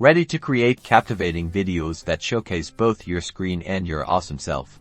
Ready to create captivating videos that showcase both your screen and your awesome self.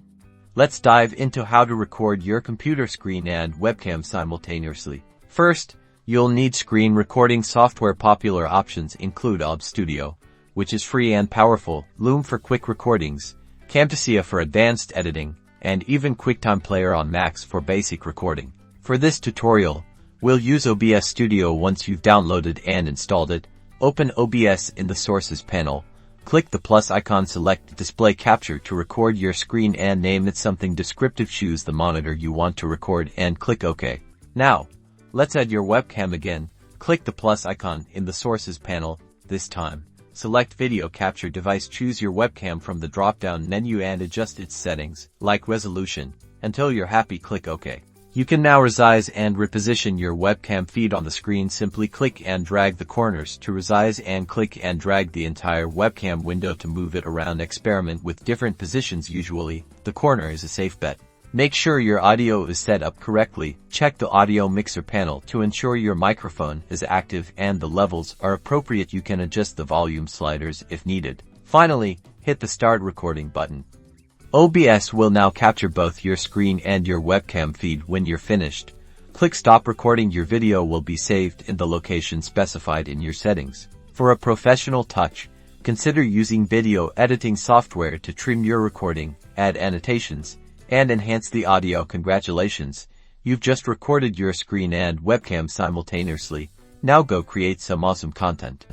Let's dive into how to record your computer screen and webcam simultaneously. First, you'll need screen recording software. Popular options include OBS Studio, which is free and powerful, Loom for quick recordings, Camtasia for advanced editing, and even QuickTime Player on Macs for basic recording. For this tutorial, we'll use OBS Studio. Once you've downloaded and installed it, open OBS in the Sources panel. Click the plus icon, select Display Capture to record your screen and name it something descriptive. Choose the monitor you want to record and click OK. Now, let's add your webcam again. Click the plus icon in the Sources panel. This time, select Video Capture Device. Choose your webcam from the drop-down menu and adjust its settings, like resolution, until you're happy. Click OK. You can now resize and reposition your webcam feed on the screen. Simply click and drag the corners to resize and click and drag the entire webcam window to move it around. Experiment with different positions. Usually, the corner is a safe bet. Make sure your audio is set up correctly. Check the audio mixer panel to ensure your microphone is active and the levels are appropriate. You can adjust the volume sliders if needed. Finally, hit the Start Recording button. OBS will now capture both your screen and your webcam feed. When you're finished, click Stop Recording. Your video will be saved in the location specified in your settings. For a professional touch, consider using video editing software to trim your recording, add annotations, and enhance the audio. Congratulations, you've just recorded your screen and webcam simultaneously. Now go create some awesome content.